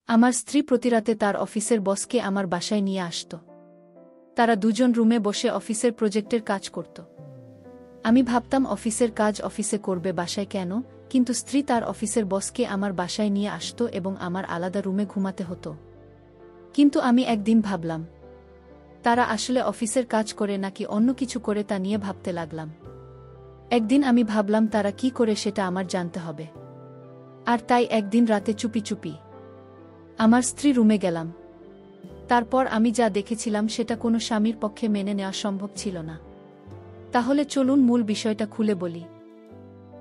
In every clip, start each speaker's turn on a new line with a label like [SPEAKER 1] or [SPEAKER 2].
[SPEAKER 1] আমার স্ত্রী প্রতিরাতে তার অফিসের বসকে আমার বাসায় নিয়ে আসত। তারা দুজন রুমে বসে অফিসের প্রজেক্টের কাজ করত। আমি ভাবতাম অফিসের কাজ অফিসে করবে, বাসায় কেন? কিন্তু স্ত্রী তার অফিসের বসকে আমার বাসায় নিয়ে আসত এবং আমার আলাদা রুমে ঘুমাতে হতো। কিন্তু আমি একদিন ভাবলাম, তারা আসলে অফিসের কাজ করে নাকি অন্য কিছু করে তা নিয়ে ভাবতে লাগলাম। একদিন আমি ভাবলাম তারা কি করে সেটা আমার জানতে হবে। আর তাই একদিন রাতে চুপি চুপি আমার স্ত্রী রুমে গেলাম। তারপর আমি যা দেখেছিলাম সেটা কোনো স্বামীর পক্ষে মেনে নেওয়া সম্ভব ছিল না। তাহলে চলুন মূল বিষয়টা খুলে বলি।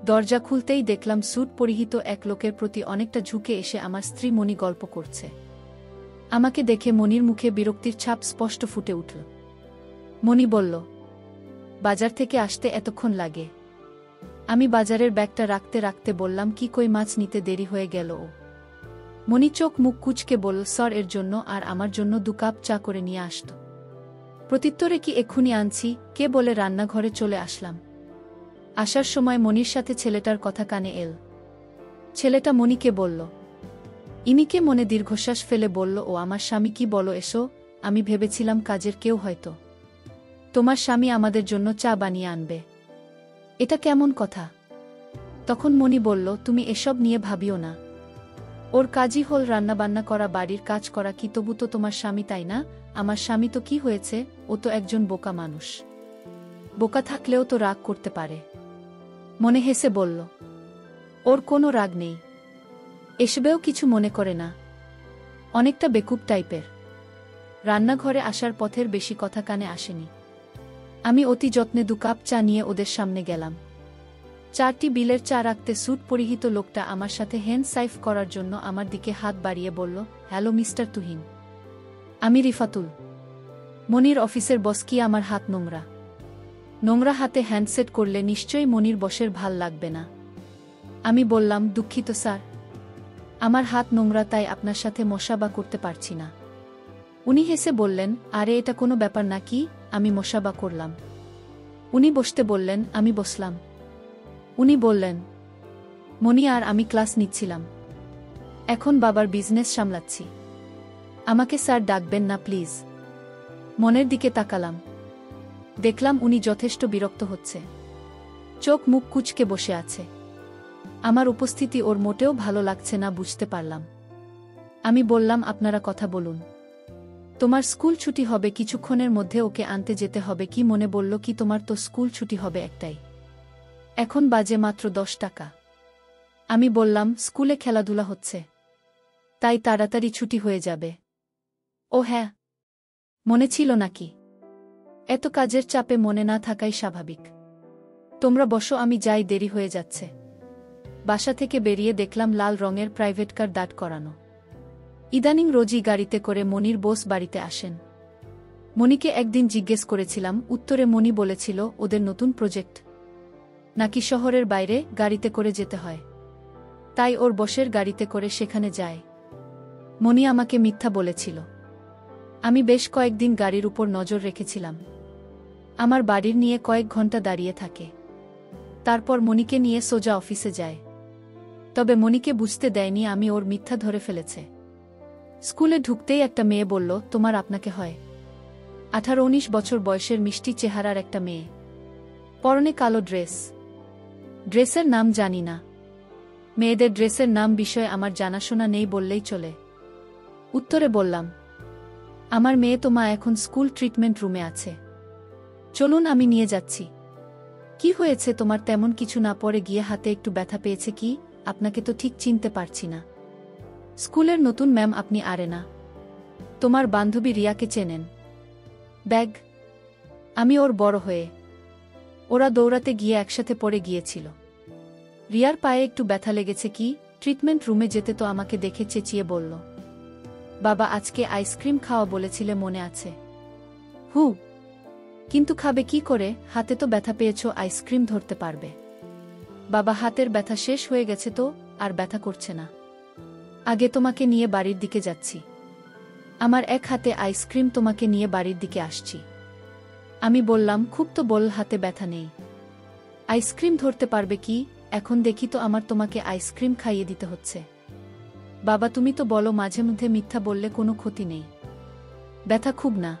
[SPEAKER 1] দরজা খুলতেই দেখলাম স্যুট পরিহিত এক লোকের প্রতি অনেকটা ঝুঁকে এসে আমার স্ত্রী মণি গল্প করছে। আমাকে দেখে মণির মুখে বিরক্তির ছাপ স্পষ্ট ফুটে উঠল। মণি বলল, বাজার থেকে আসতে এতক্ষণ লাগে? আমি বাজারের ব্যাগটা রাখতে রাখতে বললাম, কি কই মাছ নিতে দেরি হয়ে গেল? ও মণি চোখ মুখ কুঁচকে বলল, স্যার এর জন্য আর আমার জন্য 2 কাপ চা করে নিয়ে আসত। প্রত্যুত্তরে, কি এক্ষুনি আনছি কে বলে রান্নাঘরে চলে আসলাম। আসার সময় মণির সাথে ছেলেটার কথা কানে এল। ছেলেটা মণিকে বলল, ইনিকে মনে দীর্ঘশ্বাস ফেলে বলল, ও আমার স্বামী। কি বলো এসো? আমি ভেবেছিলাম কাজের কেউ হয়তো। তোমার স্বামী আমাদের জন্য চা বানিয়ে আনবে। এটা কেমন কথা? তখন মণি বলল, তুমি এসব নিয়ে ভাবিও না। ওর কাজই হল রান্নাবান্না করা, বাড়ির কাজ করা। কি তবু তো তোমার স্বামী, তাই না? আমার স্বামী তো কি হয়েছে? ও তো একজন বোকা মানুষ। বোকা থাকলেও তো রাগ করতে পারে। মনে হেসে বলল, ওর কোনো রাগ নেই, এসবেও কিছু মনে করে না, অনেকটা বেকুব টাইপের। রান্নাঘরে আসার পথের বেশি কথা কানে আসেনি। আমি অতি যত্নে 2 কাপ চা নিয়ে ওদের সামনে গেলাম। 4টি বিলের চা রাখতে স্যুট পরিহিত লোকটা আমার সাথে হ্যান্ড সাইফ করার জন্য আমার দিকে হাত বাড়িয়ে বলল, হ্যালো মিস্টার তুহিন, আমি রিফাতুল, মনির অফিসের বস। কি আমার হাত নোংরা? নোংরা হাতে হ্যান্ডসেট করলে নিশ্চয়ই মনির বসের ভাল লাগবে না। আমি বললাম, দুঃখিত স্যার, আমার হাত নোংরা, তাই আপনার সাথে মশাবা করতে পারছি না। উনি হেসে বললেন, আরে এটা কোনো ব্যাপার নাকি, আমি মশাবা করলাম। উনি বসতে বললেন, আমি বসলাম। উনি বললেন, মনি আর আমি ক্লাস নিচ্ছিলাম, এখন বাবার বিজনেস সামলাচ্ছি, আমাকে স্যার ডাকবেন না প্লিজ। মনের দিকে তাকালাম, দেখলাম উনি যথেষ্ট বিরক্ত হচ্ছে, চোখ মুখ কুঁচকে বসে আছে। আমার উপস্থিতি ওর মোটেও ভালো লাগছে না, বুঝতে পারলাম। আমি বললাম, আপনারা কথা বলুন, তোমার স্কুল ছুটি হবে কিছুক্ষণের মধ্যে, ওকে আনতে যেতে হবে। কি মনে বলল কি তোমার তো স্কুল ছুটি হবে একটাই, এখন বাজে মাত্র 10 টাকা। আমি বললাম, স্কুলে খেলাধুলা হচ্ছে, তাই তাড়াতাড়ি ছুটি হয়ে যাবে। ও হ্যাঁ, মনে ছিল নাকি? এত কাজের চাপে মনে না থাকাই স্বাভাবিক। তোমরা বসো, আমি যাই, দেরি হয়ে যাচ্ছে। বাসা থেকে বেরিয়ে দেখলাম লাল রঙের প্রাইভেট কার দাঁড় করানো। ইদানিং রোজই গাড়িতে করে মনির বোস বাড়িতে আসেন। মনিকে একদিন জিজ্ঞেস করেছিলাম, উত্তরে মনি বলেছিল ওদের নতুন প্রজেক্ট নাকি শহরের বাইরে গাড়িতে করে যেতে হয়, তাই ওর বসের গাড়িতে করে সেখানে যায়। মনি আমাকে মিথ্যা বলেছিল। আমি বেশ কয়েকদিন গাড়ির উপর নজর রেখেছিলাম। আমার বাড়ির নিয়ে কয়েক ঘন্টা দাঁড়িয়ে থাকে, তারপর মনিকে নিয়ে সোজা অফিসে যায়। তবে মনিকে বুঝতে দেয়নি আমি ওর মিথ্যা ধরে ফেলেছে। স্কুলে ঢুকতেই একটা মেয়ে বলল, তোমার আপনাকে হয়? 18-19 বছর বয়সের মিষ্টি চেহারার একটা মেয়ে, পরনে কালো ড্রেস। ড্রেসের নাম জানি না, মেয়েদের ড্রেসের নাম বিষয়ে আমার জানাশোনা নেই বললেই চলে। উত্তরে বললাম, আমার মেয়ে তো মা এখন স্কুল ট্রিটমেন্ট রুমে আছে, চলুন আমি নিয়ে যাচ্ছি। কি হয়েছে তোমার? তেমন কিছু না, পরে গিয়ে হাতে একটু ব্যথা পেয়েছে। কি? আপনাকে তো ঠিক চিনতে পারছি না। স্কুলের নতুন ম্যাম আপনি? আরে না, তোমার বান্ধবী রিয়াকে চেনেন? ব্যাগ, আমি ওর বড় হয়ে। ওরা দৌড়াতে গিয়ে একসাথে পড়ে গিয়েছিল। রিয়ার পায়ে একটু ব্যথা লেগেছে। কি? ট্রিটমেন্ট রুমে যেতে তো আমাকে দেখে চেঁচিয়ে বলল, বাবা আজকে আইসক্রিম খাওয়া বলেছিলে, মনে আছে? হু, কিন্তু খাবে কি করে? হাতে তো ব্যথা পেয়েছ, আইসক্রিম ধরতে পারবে? বাবা হাতের ব্যথা শেষ হয়ে গেছে তো, আর ব্যথা করছে না। আগে তোমাকে নিয়ে বাড়ির দিকে যাচ্ছি, আমার এক হাতে আইসক্রিম, তোমাকে নিয়ে বাড়ির দিকে আসছি। আমি বললাম, খুব তো বল, হাতে ব্যথা নেই, আইসক্রিম ধরতে পারবে কি? এখন দেখি তো আমার তোমাকে আইসক্রিম খাইয়ে দিতে হচ্ছে। বাবা তুমি তো বলো মাঝে মধ্যে মিথ্যা বললে কোনো ক্ষতি নেই। ব্যথা খুব না?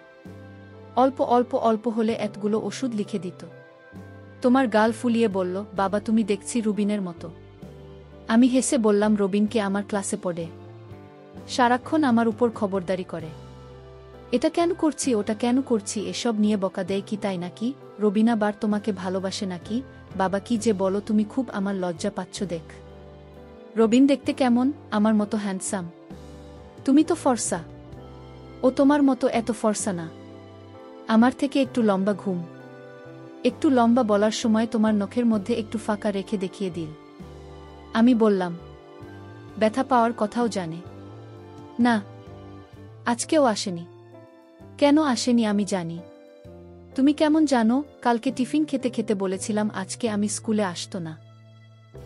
[SPEAKER 1] অল্প অল্প অল্প হলে এতগুলো ওষুধ লিখে দিত। তোমার গাল ফুলিয়ে বলল, বাবা তুমি দেখছি রুবিনের মতো। আমি হেসে বললাম, রবিনকে আমার ক্লাসে পড়ে, সারাক্ষণ আমার উপর খবরদারি করে। এটা কেন করছি ওটা কেন করছি এসব নিয়ে বকা দেয় কি তাই নাকি? রবিনা বার তোমাকে ভালোবাসে নাকি? বাবা কি যে বলো তুমি, খুব আমার লজ্জা পাচ্ছ দেখ। রবিন দেখতে কেমন? আমার মতো হ্যান্ডসাম? তুমি তো ফর্সা। ও তোমার মতো এত ফর্সা না। আমার থেকে একটু লম্বা ঘুম। একটু লম্বা বলার সময় তোমার নখের মধ্যে একটু ফাঁকা রেখে দেখিয়ে দিল। আমি বললাম, ব্যথা পাওয়ার কথাও জানে না? আজকেও আসেনি। কেন আসেনি আমি জানি। তুমি কেমন জানো? কালকে টিফিন খেতে খেতে বলেছিলাম আজকে আমি স্কুলে আসতো না,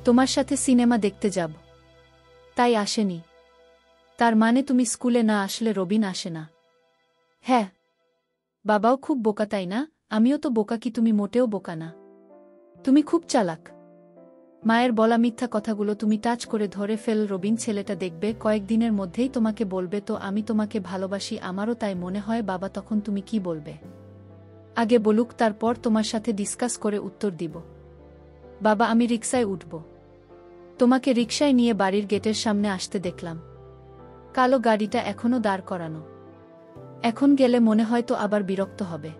[SPEAKER 1] তোমার সাথে সিনেমা দেখতে যাব, তাই আসেনি। তার মানে তুমি স্কুলে না আসলে রবিন আসে না? হ্যাঁ। বাবাও খুব বোকা তাই না? আমিও তো বোকা কি তুমি মোটেও বোকা না, তুমি খুব চালাক। মায়ের বলা মিথ্যা কথাগুলো তুমি টাচ করে ধরে ফেল। রবিন ছেলেটা দেখবে কয়েকদিনের মধ্যেই তোমাকে বলবে তো আমি তোমাকে ভালোবাসি। আমারও তাই মনে হয়। বাবা তখন তুমি কি বলবে? আগে বলুক, তারপর তোমার সাথে ডিসকাস করে উত্তর দিব। বাবা আমি রিকশায় উঠব। তোমাকে রিকশায় নিয়ে বাড়ির গেটের সামনে আসতে দেখলাম। কালো গাড়িটা এখনো দাঁড় করানো। এখন গেলে মনে হয় তো আবার বিরক্ত হবে।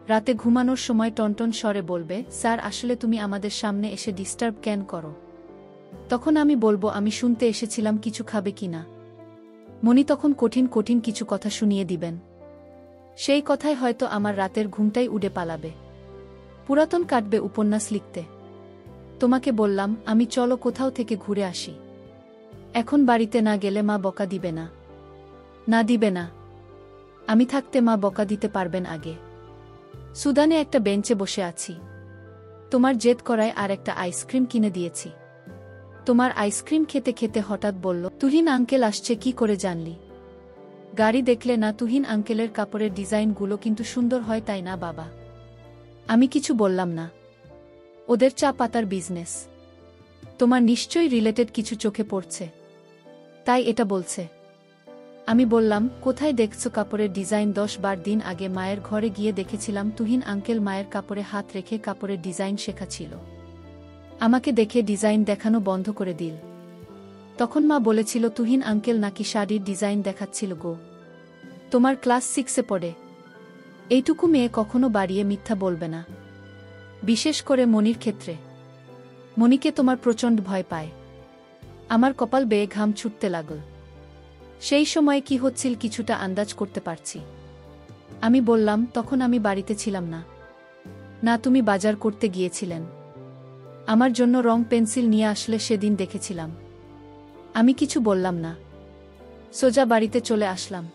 [SPEAKER 1] রাতে ঘুমানোর সময় টনটন স্বরে বলবে, স্যার আসলে তুমি আমাদের সামনে এসে ডিস্টার্ব কেন করো? তখন আমি বলবো, আমি শুনতে এসেছিলাম কিছু খাবে কিনা। মনি তখন কঠিন কঠিন কিছু কথা শুনিয়ে দিবেন। সেই কথায় হয়তো আমার রাতের ঘুমটাই উড়ে পালাবে। পুরাতন কাটবে উপন্যাস লিখতে। তোমাকে বললাম আমি চলো কোথাও থেকে ঘুরে আসি। এখন বাড়িতে না গেলে মা বকা দিবে না? না দিবে না। আমি থাকতে মা বকা দিতে পারবেন আগে। সুদানে একটা বেঞ্চে বসে আছি। তোমার জেদ করায় আর একটা আইসক্রিম কিনে দিয়েছি। তোমার আইসক্রিম খেতে খেতে হঠাৎ বলল, তুহিন আঙ্কেল আসছে কি করে জানলি? গাড়ি দেখলে না? তুহিন আঙ্কেলের কাপড়ের ডিজাইনগুলো কিন্তু সুন্দর হয় তাই না বাবা? আমি কিছু বললাম না। ওদের চা পাতার বিজনেস। তোমার নিশ্চয়ই রিলেটেড কিছু চোখে পড়ছে, তাই এটা বলছে। আমি বললাম, কোথায় দেখছো কাপড়ের ডিজাইন? 10-12 দিন আগে মায়ের ঘরে গিয়ে দেখেছিলাম তুহিন আঙ্কেল মায়ের কাপড়ে হাত রেখে কাপড়ের ডিজাইন শেখাচ্ছিল। আমাকে দেখে ডিজাইন দেখানো বন্ধ করে দিল। তখন মা বলেছিল তুহিন আঙ্কেল নাকি শাড়ির ডিজাইন দেখাচ্ছিল গো। তোমার ক্লাস 6-এ পড়ে। এইটুকু মেয়ে কখনো বাড়িয়ে মিথ্যা বলবে না, বিশেষ করে মনির ক্ষেত্রে। মনিকে তোমার প্রচণ্ড ভয় পায়। আমার কপাল বেয়ে ঘাম ছুটতে লাগল। সেই সময় কি হচ্ছিল কিছুটা আন্দাজ করতে পারছি। আমি বললাম, তখন আমি বাড়িতে ছিলাম না। না তুমি বাজার করতে গিয়েছিলেন। আমার জন্য রং পেন্সিল নিয়ে আসলে সেদিন দেখেছিলাম। আমি কিছু বললাম না, সোজা বাড়িতে চলে আসলাম।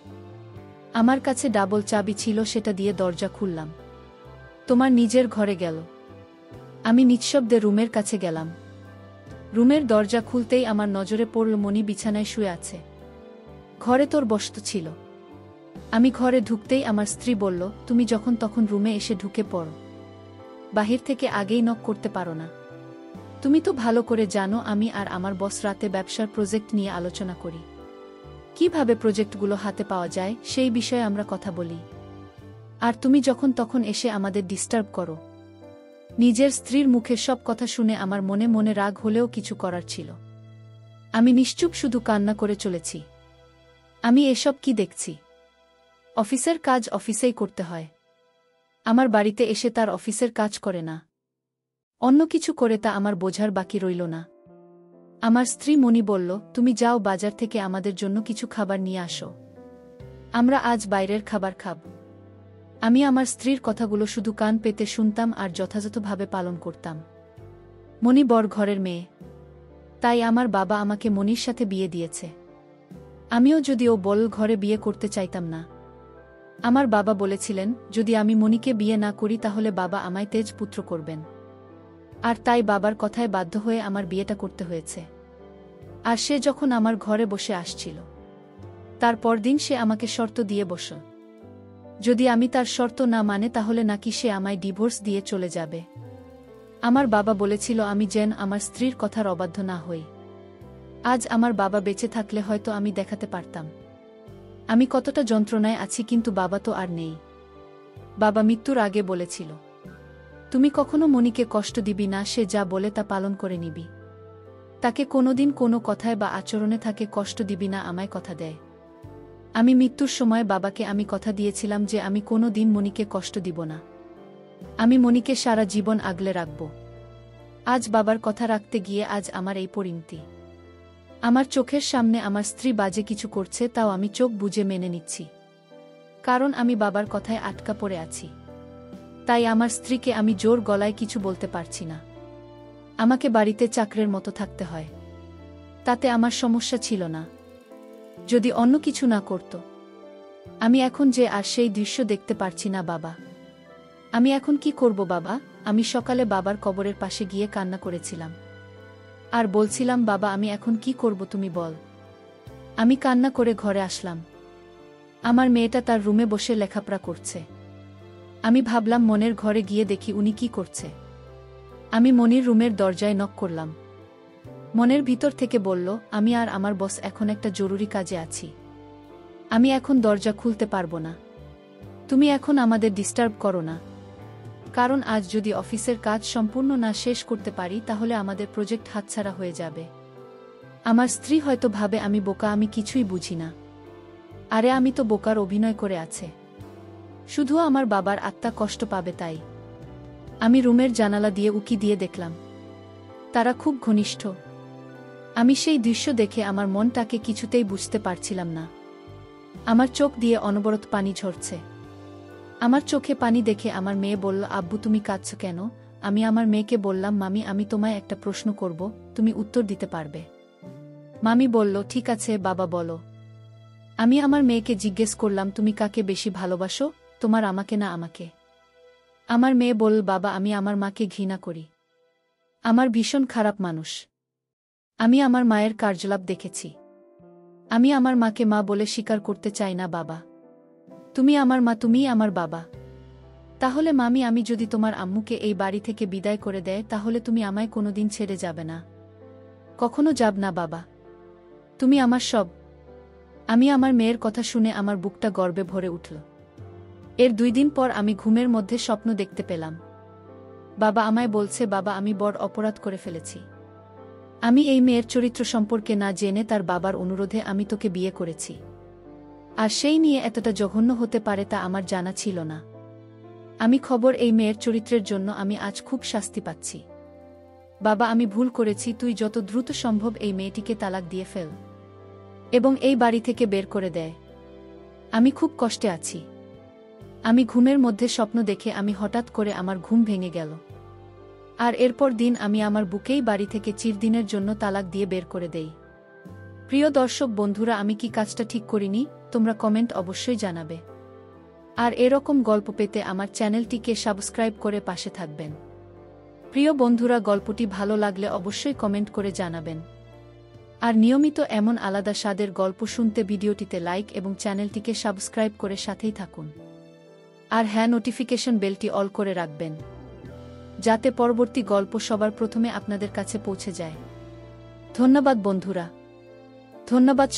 [SPEAKER 1] আমার কাছে ডাবল চাবি ছিল, সেটা দিয়ে দরজা খুললাম। তোমার নিজের ঘরে গেল। আমি নিঃশব্দে রুমের কাছে গেলাম। রুমের দরজা খুলতেই আমার নজরে পড়ল মনি বিছানায় শুয়ে আছে। ঘরে তোর বসত ছিল। আমি ঘরে ঢুকতেই আমার স্ত্রী বলল, তুমি যখন তখন রুমে এসে ঢুকে পড়ো, বাহির থেকে আগেই নক করতে পারো না। তুমি তো ভালো করে জানো আমি আর আমার বস রাতে ব্যবসার প্রজেক্ট নিয়ে আলোচনা করি। কিভাবে প্রজেক্টগুলো হাতে পাওয়া যায় সেই বিষয়ে আমরা কথা বলি। আর তুমি যখন তখন এসে আমাদের ডিস্টার্ব করো। নিজের স্ত্রীর মুখে সব কথা শুনে আমার মনে মনে রাগ হলেও কিছু করার ছিল। আমি নিশ্চুপ শুধু কান্না করে চলেছি। আমি এসব কি দেখছি? অফিসের কাজ অফিসেই করতে হয়। আমার বাড়িতে এসে তার অফিসের কাজ করে না, অন্য কিছু করে, তা আমার বোঝার বাকি রইল না। আমার স্ত্রী মনি বলল, তুমি যাও বাজার থেকে আমাদের জন্য কিছু খাবার নিয়ে আসো, আমরা আজ বাইরের খাবার খাব। আমি আমার স্ত্রীর কথাগুলো শুধু কান পেতে শুনতাম আর যথাযথভাবে পালন করতাম। মনি বড় ঘরের মেয়ে, তাই আমার বাবা আমাকে মনির সাথে বিয়ে দিয়েছে। আমিও যদিও বল ঘরে বিয়ে করতে চাইতাম না। আমার বাবা বলেছিলেন যদি আমি মনিকে বিয়ে না করি তাহলে বাবা আমায় তেজ পুত্র করবেন। আর তাই বাবার কথায় বাধ্য হয়ে আমার বিয়েটা করতে হয়েছে। আর সে যখন আমার ঘরে বসে আসছিল, তার পরদিন সে আমাকে শর্ত দিয়ে বসল, যদি আমি তার শর্ত না মানে তাহলে নাকি সে আমায় ডিভোর্স দিয়ে চলে যাবে। আমার বাবা বলেছিল আমি যেন আমার স্ত্রীর কথার অবাধ্য না হই। আজ আমার বাবা বেঁচে থাকলে হয়তো আমি দেখাতে পারতাম আমি কতটা যন্ত্রণায় আছি, কিন্তু বাবা তো আর নেই। বাবা মৃত্যুর আগে বলেছিল, তুমি কখনো মনিকে কষ্ট দিবি না, সে যা বলে তা পালন করে নিবি। তাকে কোনোদিন কোনো কথায় বা আচরণে থাকে কষ্ট দিবি না, আমায় কথা দেয়। আমি মৃত্যুর সময় বাবাকে আমি কথা দিয়েছিলাম যে আমি কোনো দিন মনিকে কষ্ট দিব না। আমি মনিকে সারা জীবন আগলে রাখব। আজ বাবার কথা রাখতে গিয়ে আজ আমার এই পরিণতি। আমার চোখের সামনে আমার স্ত্রী বাজে কিছু করছে, তাও আমি চোখ বুজে মেনে নিচ্ছি, কারণ আমি বাবার কথায় আটকা পড়ে আছি। তাই আমার স্ত্রীকে আমি জোর গলায় কিছু বলতে পারছি না। আমাকে বাড়িতে চাকরের মতো থাকতে হয়। তাতে আমার সমস্যা ছিল না, যদি অন্য কিছু না করত। আমি এখন যে আর সেই দৃশ্য দেখতে পারছি না। বাবা, আমি এখন কি করব বাবা? আমি সকালে বাবার কবরের পাশে গিয়ে কান্না করেছিলাম আর বলছিলাম, বাবা আমি এখন কি করব, তুমি বল। আমি কান্না করে ঘরে আসলাম। আমার মেয়েটা তার রুমে বসে লেখাপড়া করছে। আমি ভাবলাম মনের ঘরে গিয়ে দেখি উনি কি করছে। আমি মনির রুমের দরজায় নক করলাম। মনের ভিতর থেকে বলল, আমি আর আমার বস এখন একটা জরুরি কাজে আছি। আমি এখন দরজা খুলতে পারবো না। তুমি এখন আমাদের ডিস্টার্ব করো না, কারণ আজ যদি অফিসের কাজ সম্পূর্ণ না শেষ করতে পারি তাহলে আমাদের প্রজেক্ট হাতছাড়া হয়ে যাবে। আমার স্ত্রী হয়তো ভাবে আমি বোকা, আমি কিছুই বুঝি না। আরে আমি তো বোকার অভিনয় করে আছে, শুধু আমার বাবার আত্মা কষ্ট পাবে তাই। আমি রুমের জানালা দিয়ে উকি দিয়ে দেখলাম, তারা খুব ঘনিষ্ঠ। আমি সেই দৃশ্য দেখে আমার মনটাকে কিছুতেই বুঝতে পারছিলাম না। আমার চোখ দিয়ে অনবরত পানি ঝরছে। আমার চোখে পানি দেখে আমার মেয়ে বলল, আব্বু তুমি কাঁদছো কেন? আমি আমার মেয়েকে বললাম, মামি আমি তোমায় একটা প্রশ্ন করব, তুমি উত্তর দিতে পারবে। মামি বলল, ঠিক আছে বাবা বলো। আমি আমার মেয়েকে জিজ্ঞেস করলাম, তুমি কাকে বেশি ভালোবাসো, তোমার আমাকে না আমাকে? আমার মেয়ে বলল, বাবা আমি আমার মাকে ঘৃণা করি। আমার ভীষণ খারাপ মানুষ। আমি আমার মায়ের কার্যকলাপ দেখেছি। আমি আমার মাকে মা বলে স্বীকার করতে চাই না বাবা। তুমি আমার মা, তুমিই আমার বাবা। তাহলে মামি আমি যদি তোমার আম্মুকে এই বাড়ি থেকে বিদায় করে দেয় তাহলে তুমি আমায় কোনোদিন ছেড়ে যাবে না? কখনো যাব না বাবা, তুমি আমার সব। আমি আমার মেয়ের কথা শুনে আমার বুকটা গর্বে ভরে উঠল। এর 2 দিন পর আমি ঘুমের মধ্যে স্বপ্ন দেখতে পেলাম। বাবা আমায় বলছে, বাবা আমি বড় অপরাধ করে ফেলেছি। আমি এই মেয়ের চরিত্র সম্পর্কে না জেনে তার বাবার অনুরোধে আমি তোকে বিয়ে করেছি। আর সেই নিয়ে এতটা জঘন্য হতে পারে তা আমার জানা ছিল না। আমি খবর এই মেয়ের চরিত্রের জন্য আমি আজ খুব শাস্তি পাচ্ছি। বাবা আমি ভুল করেছি, তুই যত দ্রুত সম্ভব এই মেয়েটিকে তালাক দিয়ে ফেল এবং এই বাড়ি থেকে বের করে দেয়। আমি খুব কষ্টে আছি। আমি ঘুমের মধ্যে স্বপ্ন দেখে আমি হঠাৎ করে আমার ঘুম ভেঙে গেল। আর এরপর দিন আমি আমার বুকেই বাড়ি থেকে চিরদিনের জন্য তালাক দিয়ে বের করে দেই। প্রিয় দর্শক বন্ধুরা, আমি কি কাজটা ঠিক করিনি? তোমরা কমেন্ট অবশ্যই জানাবে। আর এরকম গল্প পেতে আমার চ্যানেলটিকে সাবস্ক্রাইব করে পাশে থাকবেন। প্রিয় বন্ধুরা, গল্পটি ভালো লাগলে অবশ্যই কমেন্ট করে জানাবেন। আর নিয়মিত এমন আলাদা স্বাদের গল্প শুনতে ভিডিওটিতে লাইক এবং চ্যানেলটিকে সাবস্ক্রাইব করে সাথেই থাকুন। আর হ্যাঁ, নোটিফিকেশন বেলটি অল করে রাখবেন, যাতে পরবর্তী গল্প সবার প্রথমে আপনাদের কাছে পৌঁছে যায়। ধন্যবাদ বন্ধুরা, ধন্যবাদ।